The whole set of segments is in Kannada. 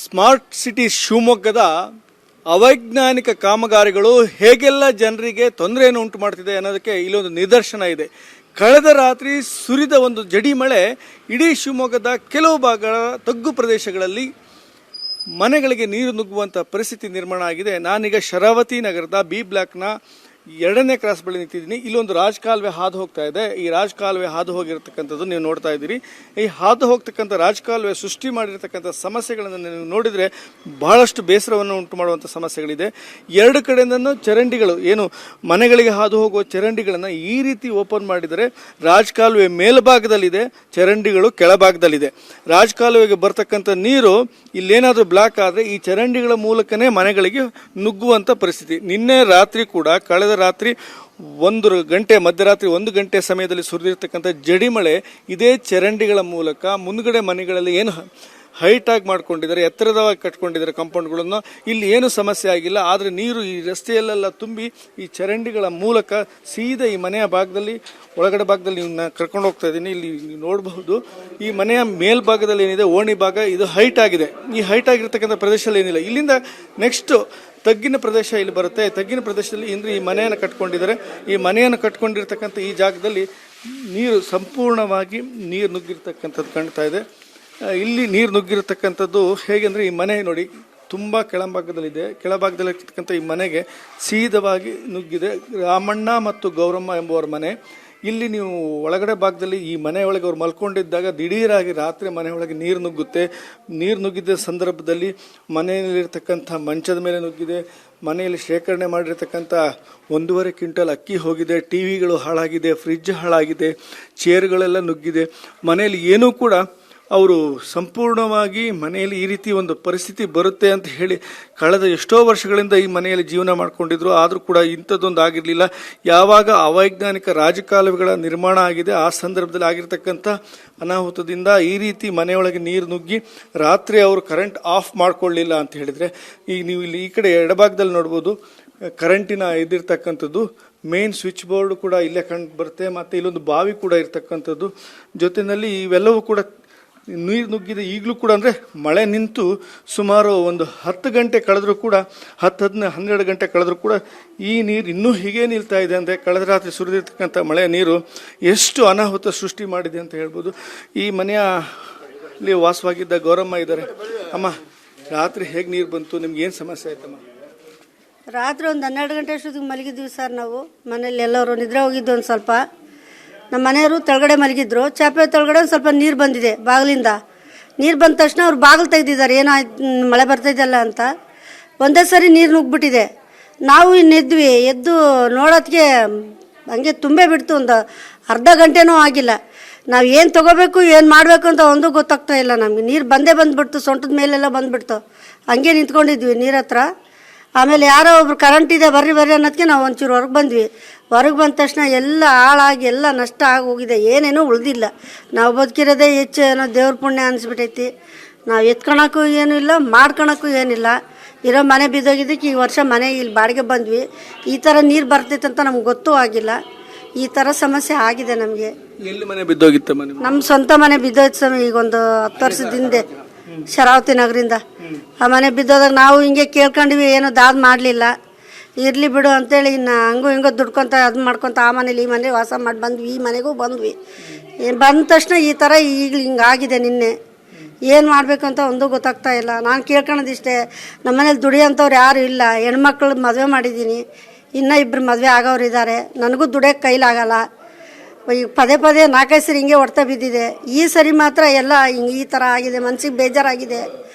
ಸ್ಮಾರ್ಟ್ ಸಿಟಿ ಶಿವಮೊಗ್ಗದ ಅವೈಜ್ಞಾನಿಕ ಕಾಮಗಾರಿಗಳು ಹೇಗೆಲ್ಲ ಜನರಿಗೆ ತೊಂದರೆಯನ್ನು ಉಂಟು ಮಾಡ್ತಿದೆ ಅನ್ನೋದಕ್ಕೆ ಇಲ್ಲೊಂದು ನಿದರ್ಶನ ಇದೆ. ಕಳೆದ ರಾತ್ರಿ ಸುರಿದ ಒಂದು ಜಡಿ ಮಳೆ ಇಡೀ ಶಿವಮೊಗ್ಗದ ಕೆಲವು ಭಾಗಗಳ ತಗ್ಗು ಪ್ರದೇಶಗಳಲ್ಲಿ ಮನೆಗಳಿಗೆ ನೀರು ನುಗ್ಗುವಂಥ ಪರಿಸ್ಥಿತಿ ನಿರ್ಮಾಣ ಆಗಿದೆ. ನಾನೀಗ ಶರಾವತಿ ನಗರದ ಬಿ ಬ್ಲಾಕ್ನ 2ನೇ ಕ್ರಾಸ್ ಬಳಿ ನಿಂತಿದ್ದೀನಿ. ಇಲ್ಲೊಂದು ರಾಜಕಾಲುವೆ ಹಾದು ಹೋಗ್ತಾ ಇದೆ. ಈ ರಾಜಕಾಲುವೆ ಹಾದು ಹೋಗಿರತಕ್ಕಂಥದ್ದು ನೀವು ನೋಡ್ತಾ ಇದ್ದೀರಿ. ಈ ಹಾದು ಹೋಗ್ತಕ್ಕಂಥ ರಾಜಕಾಲುವೆ ಸೃಷ್ಟಿ ಮಾಡಿರ್ತಕ್ಕಂಥ ಸಮಸ್ಯೆಗಳನ್ನು ನೀವು ನೋಡಿದರೆ ಬಹಳಷ್ಟು ಬೇಸರವನ್ನು ಉಂಟು ಮಾಡುವಂಥ ಸಮಸ್ಯೆಗಳಿದೆ. 2 ಕಡೆಯಿಂದನೂ ಚರಂಡಿಗಳು, ಏನು ಮನೆಗಳಿಗೆ ಹಾದು ಹೋಗುವ ಚರಂಡಿಗಳನ್ನು ಈ ರೀತಿ ಓಪನ್ ಮಾಡಿದರೆ ರಾಜಕಾಲುವೆ ಮೇಲ್ಭಾಗದಲ್ಲಿದೆ, ಚರಂಡಿಗಳು ಕೆಳಭಾಗದಲ್ಲಿದೆ. ರಾಜಕಾಲುವೆಗೆ ಬರ್ತಕ್ಕಂಥ ನೀರು ಇಲ್ಲೇನಾದರೂ ಬ್ಲಾಕ್ ಆದರೆ ಈ ಚರಂಡಿಗಳ ಮೂಲಕನೇ ಮನೆಗಳಿಗೆ ನುಗ್ಗುವಂಥ ಪರಿಸ್ಥಿತಿ. ನಿನ್ನೆ ರಾತ್ರಿ ಕೂಡ, ಕಳೆದ ರಾತ್ರಿ 1 ಗಂಟೆ, ಮಧ್ಯರಾತ್ರಿ 1 ಗಂಟೆ ಸಮಯದಲ್ಲಿ ಸುರಿದಿರ್ತಕ್ಕಂಥ ಜಡಿ ಮಳೆ ಇದೇ ಚರಂಡಿಗಳ ಮೂಲಕ ಮುಂದ್ಗಡೆ ಮನೆಗಳಲ್ಲಿ ಏನು ಹೈಟ್ ಆಗಿ ಮಾಡ್ಕೊಂಡಿದ್ದಾರೆ, ಎತ್ತರದವಾಗಿ ಕಟ್ಕೊಂಡಿದ್ದಾರೆ ಕಾಂಪೌಂಡ್ಗಳನ್ನು, ಇಲ್ಲಿ ಏನು ಸಮಸ್ಯೆ ಆಗಿಲ್ಲ. ಆದರೆ ನೀರು ಈ ರಸ್ತೆಯಲ್ಲೆಲ್ಲ ತುಂಬಿ ಈ ಚರಂಡಿಗಳ ಮೂಲಕ ಸೀದಾ ಈ ಮನೆಯ ಭಾಗದಲ್ಲಿ, ಒಳಗಡೆ ಭಾಗದಲ್ಲಿ ಕರ್ಕೊಂಡು ಹೋಗ್ತಾ ಇದ್ದೀನಿ. ಇಲ್ಲಿ ನೋಡಬಹುದು ಈ ಮನೆಯ ಮೇಲ್ಭಾಗದಲ್ಲಿ ಏನಿದೆ ಓಣಿ ಭಾಗ, ಇದು ಹೈಟ್ ಆಗಿದೆ. ಈ ಹೈಟ್ ಆಗಿರ್ತಕ್ಕಂಥ ಪ್ರದೇಶದಲ್ಲಿ ಏನಿಲ್ಲ. ಇಲ್ಲಿಂದ ನೆಕ್ಸ್ಟ್ ತಗ್ಗಿನ ಪ್ರದೇಶ ಇಲ್ಲಿ ಬರುತ್ತೆ. ತಗ್ಗಿನ ಪ್ರದೇಶದಲ್ಲಿ ಇಂದ್ರೆ ಈ ಮನೆಯನ್ನು ಕಟ್ಕೊಂಡಿದ್ದಾರೆ. ಈ ಮನೆಯನ್ನು ಕಟ್ಕೊಂಡಿರ್ತಕ್ಕಂಥ ಈ ಜಾಗದಲ್ಲಿ ನೀರು ಸಂಪೂರ್ಣವಾಗಿ ನೀರು ನುಗ್ಗಿರ್ತಕ್ಕಂಥದ್ದು ಕಾಣ್ತಾ ಇದೆ. ಇಲ್ಲಿ ನೀರು ನುಗ್ಗಿರತಕ್ಕಂಥದ್ದು ಹೇಗೆ ಅಂದರೆ, ಈ ಮನೆ ನೋಡಿ ತುಂಬ ಕೆಳಭಾಗದಲ್ಲಿದೆ. ಕೆಳಭಾಗದಲ್ಲಿರ್ತಕ್ಕಂಥ ಈ ಮನೆಗೆ ಸೀದವಾಗಿ ನುಗ್ಗಿದೆ. ರಾಮಣ್ಣ ಮತ್ತು ಗೌರಮ್ಮ ಎಂಬುವರ ಮನೆ. ಇಲ್ಲಿ ನೀವು ಒಳಗಡೆ ಭಾಗದಲ್ಲಿ ಈ ಮನೆಯೊಳಗೆ ಅವ್ರು ಮಲ್ಕೊಂಡಿದ್ದಾಗ ದಿಢೀರಾಗಿ ರಾತ್ರಿ ಮನೆಯೊಳಗೆ ನೀರು ನುಗ್ಗುತ್ತೆ. ನೀರು ನುಗ್ಗಿದ್ದ ಸಂದರ್ಭದಲ್ಲಿ ಮನೆಯಲ್ಲಿರ್ತಕ್ಕಂಥ ಮಂಚದ ಮೇಲೆ ನುಗ್ಗಿದೆ. ಮನೆಯಲ್ಲಿ ಶೇಖರಣೆ ಮಾಡಿರ್ತಕ್ಕಂಥ 1.5 ಕ್ವಿಂಟಲ್ ಅಕ್ಕಿ ಹೋಗಿದೆ. ಟಿವಿಗಳು ಹಾಳಾಗಿದೆ, ಫ್ರಿಡ್ಜ್ ಹಾಳಾಗಿದೆ, ಚೇರ್ಗಳೆಲ್ಲ ನುಗ್ಗಿದೆ. ಮನೆಯಲ್ಲಿ ಏನೂ ಕೂಡ ಅವರು ಸಂಪೂರ್ಣವಾಗಿ ಮನೆಯಲ್ಲಿ ಈ ರೀತಿ ಒಂದು ಪರಿಸ್ಥಿತಿ ಬರುತ್ತೆ ಅಂತ ಹೇಳಿ ಕಳೆದ ಎಷ್ಟೋ ವರ್ಷಗಳಿಂದ ಈ ಮನೆಯಲ್ಲಿ ಜೀವನ ಮಾಡ್ಕೊಂಡಿದ್ರು. ಆದರೂ ಕೂಡ ಇಂಥದ್ದೊಂದು ಆಗಿರಲಿಲ್ಲ. ಯಾವಾಗ ಅವೈಜ್ಞಾನಿಕ ರಾಜಕಾಲುವೆಗಳ ನಿರ್ಮಾಣ ಆಗಿದೆ ಆ ಸಂದರ್ಭದಲ್ಲಿ ಆಗಿರ್ತಕ್ಕಂಥ ಅನಾಹುತದಿಂದ ಈ ರೀತಿ ಮನೆಯೊಳಗೆ ನೀರು ನುಗ್ಗಿ ರಾತ್ರಿ ಅವರು ಕರೆಂಟ್ ಆಫ್ ಮಾಡ್ಕೊಳ್ಳಿಲ್ಲ ಅಂತ ಹೇಳಿದರೆ, ಈಗ ನೀವು ಇಲ್ಲಿ ಈ ಕಡೆ ಎಡಭಾಗದಲ್ಲಿ ನೋಡ್ಬೋದು ಕರೆಂಟಿನ ಇದಿರ್ತಕ್ಕಂಥದ್ದು. ಮೇನ್ ಸ್ವಿಚ್ ಬೋರ್ಡ್ ಕೂಡ ಇಲ್ಲೇ ಕಂಡು ಬರುತ್ತೆ. ಮತ್ತು ಇಲ್ಲೊಂದು ಬಾವಿ ಕೂಡ ಇರ್ತಕ್ಕಂಥದ್ದು. ಜೊತೆಯಲ್ಲಿ ಇವೆಲ್ಲವೂ ಕೂಡ ನೀರು ನುಗ್ಗಿದೆ. ಈಗಲೂ ಕೂಡ ಅಂದರೆ ಮಳೆ ನಿಂತು ಸುಮಾರು ಒಂದು 10 ಗಂಟೆ ಕಳೆದರೂ ಕೂಡ, 10-12 ಗಂಟೆ ಕಳೆದರೂ ಕೂಡ ಈ ನೀರು ಇನ್ನೂ ಹೀಗೆ ನಿಲ್ತಾ ಇದೆ. ಅಂದರೆ ಕಳೆದ ರಾತ್ರಿ ಸುರಿದಿರ್ತಕ್ಕಂಥ ಮಳೆಯ ನೀರು ಎಷ್ಟು ಅನಾಹುತ ಸೃಷ್ಟಿ ಮಾಡಿದೆ ಅಂತ ಹೇಳ್ಬೋದು. ಈ ಮನೆಯಲ್ಲಿ ವಾಸವಾಗಿದ್ದ ಗೌರಮ್ಮ ಇದ್ದಾರೆ. ಅಮ್ಮ, ರಾತ್ರಿ ಹೇಗೆ ನೀರು ಬಂತು? ನಿಮ್ಗೆ ಏನು ಸಮಸ್ಯೆ ಆಯ್ತಮ್ಮ? ರಾತ್ರಿ ಒಂದು 12 ಗಂಟೆ ಅಷ್ಟೊತ್ತಿಗೆ ಮಲಗಿದ್ವಿ ಸರ್. ನಾವು ಮನೇಲಿ ಎಲ್ಲರೂ ನಿದ್ರೆ ಹೋಗಿದ್ದು. ಒಂದು ಸ್ವಲ್ಪ ನಮ್ಮ ಮನೆಯವರು ತೆಳಗಡೆ ಮಲಗಿದ್ರು. ಚಾಪೆ ತೆಳಗಡೆ ಒಂದು ಸ್ವಲ್ಪ ನೀರು ಬಂದಿದೆ ಬಾಗಿಲಿಂದ. ನೀರು ಬಂದ ತಕ್ಷಣ ಅವ್ರು ಬಾಗಿಲು ತೆಗೆದಿದ್ದಾರೆ, ಏನಾಯ್ತು ಮಳೆ ಬರ್ತಾಯಿದ್ದಲ್ಲ ಅಂತ. ಒಂದೇ ಸರಿ ನೀರು ನುಗ್ಗಿಬಿಟ್ಟಿದೆ. ನಾವು ಇನ್ನೆದ್ವಿ. ಎದ್ದು ನೋಡೋದಕ್ಕೆ ಹಂಗೆ ತುಂಬೇ ಬಿಡ್ತು. ಒಂದು ಅರ್ಧ ಗಂಟೆನೂ ಆಗಿಲ್ಲ. ನಾವು ಏನು ತೊಗೋಬೇಕು, ಏನು ಮಾಡಬೇಕು ಅಂತ ಒಂದೂ ಗೊತ್ತಾಗ್ತಾ ಇಲ್ಲ ನಮಗೆ. ನೀರು ಬಂದ್ಬಿಡ್ತು, ಸೊಂಟದ ಮೇಲೆಲ್ಲ ಬಂದುಬಿಡ್ತು. ಹಂಗೆ ನಿಂತ್ಕೊಂಡಿದ್ವಿ ನೀರ ಹತ್ರ. ಆಮೇಲೆ ಯಾರೋ ಒಬ್ರು ಕರೆಂಟ್ ಇದೆ ಬರ್ರಿ ಅನ್ನೋದಕ್ಕೆ ನಾವು ಒಂಚೂರು ಹೊರಗೆ ಬಂದ್ವಿ. ಹೊರಗೆ ಬಂದ ತಕ್ಷಣ ಎಲ್ಲ ಹಾಳಾಗಿ ಎಲ್ಲ ನಷ್ಟ ಆಗಿ ಹೋಗಿದೆ. ಏನೇನೂ ಉಳಿದಿಲ್ಲ. ನಾವು ಬದುಕಿರೋದೇ ಹೆಚ್ಚು ಏನೋ ದೇವ್ರ ಪುಣ್ಯ ಅನಿಸ್ಬಿಟ್ಟೈತಿ. ನಾವು ಎತ್ಕೊಳಕ್ಕೂ ಏನೂ ಇಲ್ಲ, ಮಾಡ್ಕೊಳಕ್ಕೂ ಏನಿಲ್ಲ. ಇರೋ ಮನೆ ಬಿದ್ದೋಗಿದ್ದಕ್ಕೆ ಈ ವರ್ಷ ಮನೆ ಇಲ್ಲಿ ಬಾಡಿಗೆ ಬಂದ್ವಿ. ಈ ಥರ ನೀರು ಬರ್ತೈತೆ ಅಂತ ನಮ್ಗೆ ಗೊತ್ತೂ ಆಗಿಲ್ಲ. ಈ ಥರ ಸಮಸ್ಯೆ ಆಗಿದೆ ನಮಗೆ. ಎಲ್ಲಿ ಮನೆ ಬಿದ್ದೋಗಿತ್ತು? ನಮ್ಮ ಸ್ವಂತ ಮನೆ ಬಿದ್ದೋಯ್ತು ಸ್ವಾಮಿ. ಈಗ ಒಂದು 10 ವರ್ಷದ ಹಿಂದೆ ಶರಾವತಿ ನಗರಿಂದ ಆ ಮನೆ ಬಿದ್ದೋದಾಗ ನಾವು ಹಿಂಗೆ ಕೇಳ್ಕೊಂಡಿವಿ, ಏನೋ ದಾದ ಮಾಡಲಿಲ್ಲ. ಇರಲಿ ಬಿಡು ಅಂತೇಳಿ ಇನ್ನು ಹಂಗೂ ಹಿಂಗೋ ದುಡ್ಕೊತ ಅದು ಮಾಡ್ಕೊತ ಆ ಮನೇಲಿ ಈ ಮನೆ ವಾಸ ಮಾಡಿ ಬಂದ್ವಿ. ಈ ಮನೆಗೂ ಬಂದ್ವಿ. ಬಂದ ತಕ್ಷಣ ಈ ಥರ ಈಗ ಹಿಂಗಾಗಿದೆ. ನಿನ್ನೆ ಏನು ಮಾಡಬೇಕು ಅಂತ ಒಂದೂ ಗೊತ್ತಾಗ್ತಾ ಇಲ್ಲ. ನಾನು ಕೇಳ್ಕೊಳೋದಿಷ್ಟೇ, ನಮ್ಮ ಮನೇಲಿ ದುಡಿಯೋಂಥವ್ರು ಯಾರು ಇಲ್ಲ. ಹೆಣ್ಮಕ್ಳು ಮದುವೆ ಮಾಡಿದ್ದೀನಿ, ಇನ್ನೂ 2 ಮದುವೆ ಆಗೋರು ಇದ್ದಾರೆ. ನನಗೂ ದುಡಿಯೋಕ್ಕೆ ಕೈಲಾಗಲ್ಲ. ಈಗ ಪದೇ 4-5 ಸರಿ ಹಿಂಗೆ ಹೊಡ್ತಾ ಬಿದ್ದಿದೆ. ಈ ಸರಿ ಮಾತ್ರ ಎಲ್ಲ ಹಿಂಗೆ ಈ ಥರ ಆಗಿದೆ. ಮನ್ಸಿಗೆ ಬೇಜಾರಾಗಿದೆ.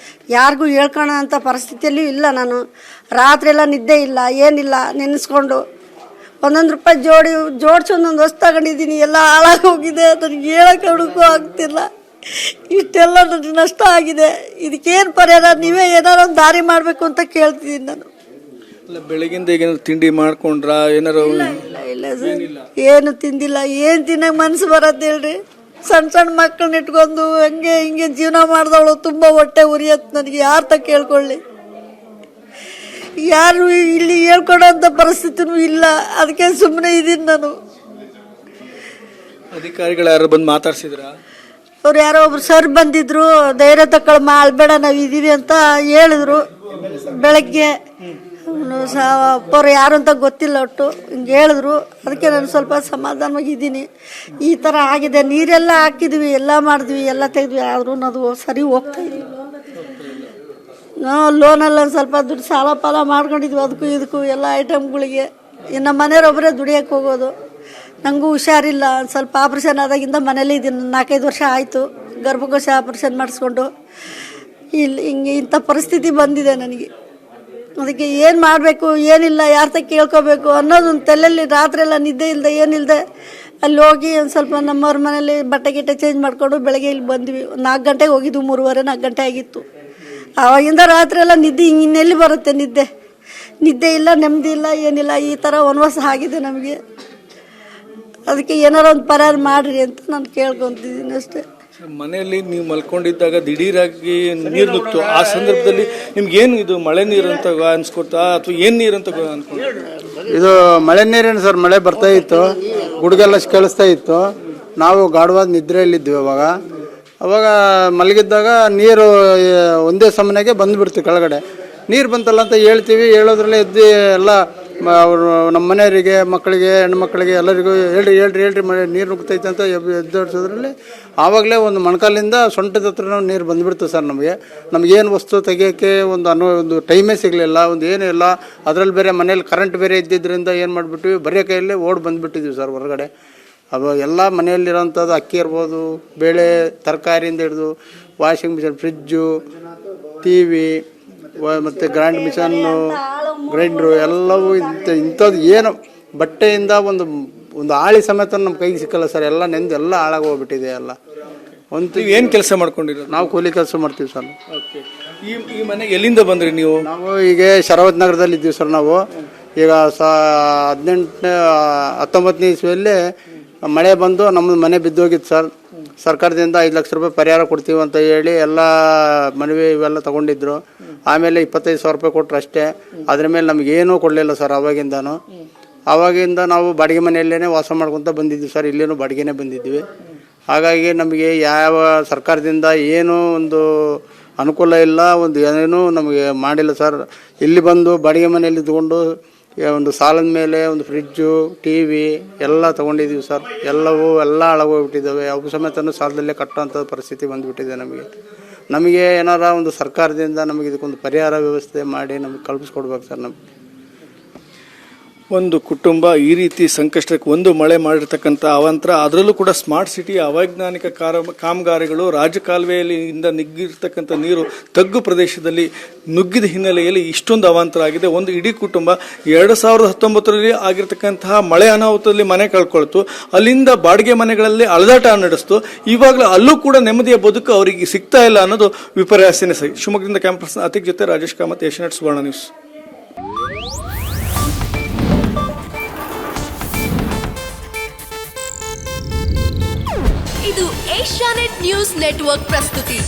ಯಾರಿಗೂ ಹೇಳ್ಕೊಳ್ಳೋ ಅಂಥ ಪರಿಸ್ಥಿತಿಯಲ್ಲೂ ಇಲ್ಲ. ನಾನು ರಾತ್ರಿ ಎಲ್ಲ ನಿದ್ದೆ ಇಲ್ಲ, ಏನಿಲ್ಲ. ನೆನೆಸ್ಕೊಂಡು 1 ರೂಪಾಯಿ ಜೋಡಿಸಿ ಒಂದೊಂದು ವಸ್ತು ತಗೊಂಡಿದ್ದೀನಿ. ಎಲ್ಲ ಹಾಳಾಗಿ ಹೋಗಿದೆ. ನನಗೆ ಹೇಳೋಕೆ ಹುಡುಕೂ ಆಗ್ತಿಲ್ಲ. ಇಷ್ಟೆಲ್ಲ ನನಗೆ ನಷ್ಟ ಆಗಿದೆ. ಇದಕ್ಕೇನು ಪರಿಹಾರ? ನೀವೇ ಏನಾರು ಒಂದು ದಾರಿ ಮಾಡಬೇಕು ಅಂತ ಕೇಳ್ತಿದ್ದೀನಿ ನಾನು. ಬೆಳಗಿಂದ ಈಗ ತಿಂಡಿ ಮಾಡ್ಕೊಂಡ್ರ? ಏನಾರು? ಇಲ್ಲ ಸರ್, ಏನು ತಿಂದಿಲ್ಲ. ಏನು ತಿನ್ನಕ್ಕೆ ಮನಸ್ಸು ಬರತ್ತೆ ಹೇಳ್ರಿ? ಸಣ್ಣ ಮಕ್ಕಳನ್ನ ಇಟ್ಕೊಂಡು ಹಂಗೆ ಹಿಂಗೆ ಜೀವನ ಮಾಡಿದವಳು. ತುಂಬ ಹೊಟ್ಟೆ ಉರಿಯತ್ತೆ ನನಗೆ. ಯಾರು ತ ಕೇಳ್ಕೊಳ್ಳಿ? ಯಾರು ಇಲ್ಲಿ ಹೇಳ್ಕೊಡೋಂಥ ಪರಿಸ್ಥಿತಿನೂ ಇಲ್ಲ. ಅದಕ್ಕೆ ಸುಮ್ಮನೆ ಇದ್ದೀನಿ ನಾನು. ಅಧಿಕಾರಿಗಳು ಯಾರು ಬಂದು ಮಾತಾಡ್ಸಿದ್ರ? ಅವ್ರು ಯಾರೋ ಒಬ್ರು ಸರ್ ಬಂದಿದ್ರು, ಧೈರ್ಯ ತಗೊಳ್ಮ ಅಳ್ಬೇಡ ನಾವು ಇದ್ದೀವಿ ಅಂತ ಹೇಳಿದ್ರು ಬೆಳಗ್ಗೆ. ಅವ್ರು ಯಾರು ಅಂತ ಗೊತ್ತಿಲ್ಲ, ಒಟ್ಟು ಹಿಂಗೆ ಹೇಳಿದ್ರು. ಅದಕ್ಕೆ ನಾನು ಸ್ವಲ್ಪ ಸಮಾಧಾನವಾಗಿದ್ದೀನಿ. ಈ ಥರ ಆಗಿದೆ, ನೀರೆಲ್ಲ ಹಾಕಿದ್ವಿ, ಎಲ್ಲ ಮಾಡಿದ್ವಿ, ಎಲ್ಲ ತೆಗೆದ್ವಿ, ಆದ್ರೂ ಅದು ಸರಿ ಹೋಗ್ತಾ ಇಲ್ಲ. ನಾವು ಲೋನಲ್ಲಿ ಒಂದು ಸ್ವಲ್ಪ ದುಡ್ಡು ಸಾಲ ಪಾಲ ಮಾಡ್ಕೊಂಡಿದ್ವಿ, ಅದಕ್ಕೂ ಇದಕ್ಕೂ ಎಲ್ಲ ಐಟಮ್ಗಳಿಗೆ. ಇನ್ನು ಮನೆಯವರೊಬ್ಬರೇ ದುಡಿಯೋಕ್ಕೆ ಹೋಗೋದು. ನನಗೂ ಹುಷಾರಿಲ್ಲ, ಸ್ವಲ್ಪ ಆಪ್ರೇಷನ್ ಆದಾಗಿಂದ ಮನೇಲಿ ಇದ್ದೀನಿ. 4-5 ವರ್ಷ ಆಯಿತು ಗರ್ಭಕೋಶ ಆಪ್ರೇಷನ್ ಮಾಡಿಸ್ಕೊಂಡು. ಇಲ್ಲಿ ಹಿಂಗೆ ಇಂಥ ಪರಿಸ್ಥಿತಿ ಬಂದಿದೆ ನನಗೆ. ಅದಕ್ಕೆ ಏನು ಮಾಡಬೇಕು, ಏನಿಲ್ಲ, ಯಾರ ತಕ್ಕ ಕೇಳ್ಕೋಬೇಕು ಅನ್ನೋದೊಂದು ತಲೆಯಲ್ಲಿ ರಾತ್ರಿ ಎಲ್ಲ ನಿದ್ದೆ ಇಲ್ಲದೆ ಏನಿಲ್ಲದೆ ಅಲ್ಲಿ ಹೋಗಿ ಒಂದು ಸ್ವಲ್ಪ ನಮ್ಮವ್ರ ಮನೇಲಿ ಬಟ್ಟೆ ಗಿಟ್ಟೆ ಚೇಂಜ್ ಮಾಡಿಕೊಂಡು ಬೆಳಗ್ಗೆ ಇಲ್ಲಿ ಬಂದ್ವಿ. 4 ಗಂಟೆಗೆ ಹೋಗಿದ್ವು, 3:30-4 ಗಂಟೆ ಆಗಿತ್ತು. ಆವಾಗಿಂದ ರಾತ್ರಿ ಎಲ್ಲ ನಿದ್ದೆ ಇನ್ನೆಲ್ಲಿ ಬರುತ್ತೆ, ನಿದ್ದೆ ಇಲ್ಲ, ನೆಮ್ಮದಿ ಇಲ್ಲ, ಏನಿಲ್ಲ. ಈ ಥರ ವನವಾಸ ಆಗಿದೆ ನಮಗೆ. ಅದಕ್ಕೆ ಏನಾರ ಒಂದು ಪರಿಹಾರ ಮಾಡಿರಿ ಅಂತ ನಾನು ಕೇಳ್ಕೊತಿದ್ದೀನಿ ಅಷ್ಟೇ. ಮನೆಯಲ್ಲಿ ನೀವು ಮಲ್ಕೊಂಡಿದ್ದಾಗ ದಿಢೀರಾಗಿ ನೀರು ನುಗ್ತು, ಆ ಸಂದರ್ಭದಲ್ಲಿ ನಿಮ್ಗೇನು ಇದು ಮಳೆ ನೀರು ಅಂತ ಅನ್ಸ್ಕೊಡ್ತಾ ಅಥವಾ ಏನು ನೀರು ಅಂತ ಅನ್ಕೊಂಡು? ಇದು ಮಳೆ ನೀರೇನು ಸರ್, ಮಳೆ ಬರ್ತಾ ಇತ್ತು, ಗುಡುಗೆಲ್ಲ ಕೇಳಿಸ್ತಾ ಇತ್ತು. ನಾವು ಗಾಢವಾದ ನಿದ್ರೆಯಲ್ಲಿದ್ವಿ. ಅವಾಗ ಮಲಗಿದ್ದಾಗ ನೀರು ಒಂದೇ ಸಮನೆಗೆ ಬಂದುಬಿಡ್ತು ಕೆಳಗಡೆ. ನೀರು ಬಂತಲ್ಲ ಅಂತ ಹೇಳ್ತೀವಿ, ಹೇಳೋದ್ರಲ್ಲೇ ಎದ್ದು ಎಲ್ಲ ಅವರು ನಮ್ಮ ಮನೆಯವರಿಗೆ, ಮಕ್ಕಳಿಗೆ, ಹೆಣ್ಮಕ್ಳಿಗೆ ಎಲ್ಲರಿಗೂ ಹೇಳ್ರಿ ಮಳೆ ನೀರು ನುಗ್ತೈತೆ ಅಂತ ಎದ್ದೋಡ್ಸೋದ್ರಲ್ಲಿ ಆವಾಗಲೇ ಒಂದು ಮೊಣಕಾಲಿಂದ ಸೊಂಟದ ಹತ್ರ ನೀರು ಬಂದುಬಿಡ್ತು ಸರ್. ನಮಗೇನು ವಸ್ತು ತೆಗಿಯೋಕ್ಕೆ ಒಂದು ಟೈಮೇ ಸಿಗಲಿಲ್ಲ, ಒಂದು ಏನೂ ಇಲ್ಲ. ಅದರಲ್ಲಿ ಬೇರೆ ಮನೇಲಿ ಕರೆಂಟ್ ಬೇರೆ ಇದ್ದಿದ್ದರಿಂದ ಏನು ಮಾಡಿಬಿಟ್ವಿ, ಬರೀ ಕೈಯಲ್ಲೇ ಓಡಿ ಬಂದುಬಿಟ್ಟಿದ್ವಿ ಸರ್ ಹೊರಗಡೆ. ಅದು ಎಲ್ಲ ಮನೆಯಲ್ಲಿರೋಂಥದ್ದು ಅಕ್ಕಿ ಇರ್ಬೋದು, ಬೇಳೆ, ತರಕಾರಿಯಿಂದ ಹಿಡಿದು ವಾಷಿಂಗ್ ಮಿಷಿನ್, ಫ್ರಿಜ್ಜು, TV ಮತ್ತು ಗ್ರೈಂಡ್ ಮಿಷನ್ನು, ಗ್ರೈಂಡ್ರು ಎಲ್ಲವೂ ಇಂಥದ್ದು ಏನು ಬಟ್ಟೆಯಿಂದ ಒಂದು ಆಳಿ ಸಮೇತ ನಮ್ಮ ಕೈಗೆ ಸಿಕ್ಕಲ್ಲ ಸರ್. ಎಲ್ಲ ನೆಂದು ಎಲ್ಲ ಹಾಳಾಗೋಗ್ಬಿಟ್ಟಿದೆ ಎಲ್ಲ. ಏನು ಕೆಲಸ ಮಾಡ್ಕೊಂಡಿರೋದು? ನಾವು ಕೂಲಿ ಕೆಲಸ ಮಾಡ್ತೀವಿ ಸರ್. ಈ ಮನೆಗೆ ಎಲ್ಲಿಂದ ಬಂದ್ರಿ ನೀವು? ನಾವು ಈಗ ಶರಾವತ್ ನಗರದಲ್ಲಿ ಇದ್ದೀವಿ ಸರ್. ನಾವು ಈಗ 19ನೇ ಇಸ್ವಿಯಲ್ಲಿ ಮಳೆ ಬಂದು ನಮ್ಮದು ಮನೆ ಬಿದ್ದೋಗಿತ್ತು ಸರ್. ಸರ್ಕಾರದಿಂದ 5 ಲಕ್ಷ ರೂಪಾಯಿ ಪರಿಹಾರ ಕೊಡ್ತೀವಿ ಅಂತ ಹೇಳಿ ಎಲ್ಲ ಮನವಿ ಇವೆಲ್ಲ ತೊಗೊಂಡಿದ್ರು. ಆಮೇಲೆ 25,000 ರೂಪಾಯಿ ಕೊಟ್ಟರು ಅಷ್ಟೇ. ಅದ್ರ ಮೇಲೆ ನಮಗೇನೂ ಕೊಡಲಿಲ್ಲ ಸರ್. ಆವಾಗಿಂದ ನಾವು ಬಾಡಿಗೆ ಮನೆಯಲ್ಲೇ ವಾಸ ಮಾಡ್ಕೊತ ಬಂದಿದ್ವಿ ಸರ್. ಇಲ್ಲೇನೂ ಬಾಡಿಗೆನೇ ಬಂದಿದ್ವಿ. ಹಾಗಾಗಿ ನಮಗೆ ಯಾವ ಸರ್ಕಾರದಿಂದ ಏನೂ ಒಂದು ಅನುಕೂಲ ಇಲ್ಲ, ಒಂದು ಏನೂ ನಮಗೆ ಮಾಡಿಲ್ಲ ಸರ್. ಇಲ್ಲಿ ಬಂದು ಬಾಡಿಗೆ ಮನೆಯಲ್ಲಿ ಇದ್ಕೊಂಡು ಒಂದು ಸಾಲದ ಮೇಲೆ ಒಂದು ಫ್ರಿಜ್ಜು, TV ಎಲ್ಲ ತೊಗೊಂಡಿದ್ದೀವಿ ಸರ್. ಎಲ್ಲ ಹಾಳಾಗೋಗ್ಬಿಟ್ಟಿದ್ದಾವೆ. ಅವು ಸಮೇತನೂ ಸಾಲದಲ್ಲೇ ಕಟ್ಟೋಂಥ ಪರಿಸ್ಥಿತಿ ಬಂದುಬಿಟ್ಟಿದೆ ನಮಗೆ ಏನಾರ ಒಂದು ಸರ್ಕಾರದಿಂದ ನಮಗೆ ಇದಕ್ಕೊಂದು ಪರಿಹಾರ ವ್ಯವಸ್ಥೆ ಮಾಡಿ ನಮಗೆ ಕಲ್ಪಿಸ್ಕೊಡ್ಬೇಕು ಸರ್. ಒಂದು ಕುಟುಂಬ ಈ ರೀತಿ ಸಂಕಷ್ಟಕ್ಕೆ ಒಂದು ಮಳೆ ಮಾಡಿರ್ತಕ್ಕಂಥ ಅವಾಂತರ, ಅದರಲ್ಲೂ ಕೂಡ ಸ್ಮಾರ್ಟ್ ಸಿಟಿ ಅವೈಜ್ಞಾನಿಕ ಕಾಮಗಾರಿಗಳು, ರಾಜಕಾಲುವೆಯಲ್ಲಿ ನುಗ್ಗಿರ್ತಕ್ಕಂಥ ನೀರು ತಗ್ಗು ಪ್ರದೇಶದಲ್ಲಿ ನುಗ್ಗಿದ ಹಿನ್ನೆಲೆಯಲ್ಲಿ ಇಷ್ಟೊಂದು ಅವಾಂತರ ಆಗಿದೆ. ಒಂದು ಇಡೀ ಕುಟುಂಬ 2019ರಲ್ಲಿ ಆಗಿರ್ತಕ್ಕಂತಹ ಮಳೆ ಅನಾಹುತದಲ್ಲಿ ಮನೆ ಕಳ್ಕೊಳ್ತು. ಅಲ್ಲಿಂದ ಬಾಡಿಗೆ ಮನೆಗಳಲ್ಲಿ ಅಳದಾಟ ನಡೆಸ್ತು. ಇವಾಗಲೂ ಅಲ್ಲೂ ಕೂಡ ನೆಮ್ಮದಿಯ ಬದುಕು ಅವರಿಗೆ ಸಿಗ್ತಾ ಇಲ್ಲ ಅನ್ನೋದು ವಿಪರ್ಯಾಸನೆ ಸರಿ. ಶಿವಮೊಗ್ಗದಿಂದ ಕ್ಯಾಂಪಸ್ ಅತಿಕ್ ಜೊತೆ ರಾಜೇಶ್ ಕಾಮತ್, ಏಷ್ಯಾನೆಟ್ ಸುವರ್ಣ ನ್ಯೂಸ್. ಇದು ಏಷ್ಯಾನೆಟ್ ನ್ಯೂಸ್ ನೆಟ್ವರ್ಕ್ ಪ್ರಸ್ತುತಿ.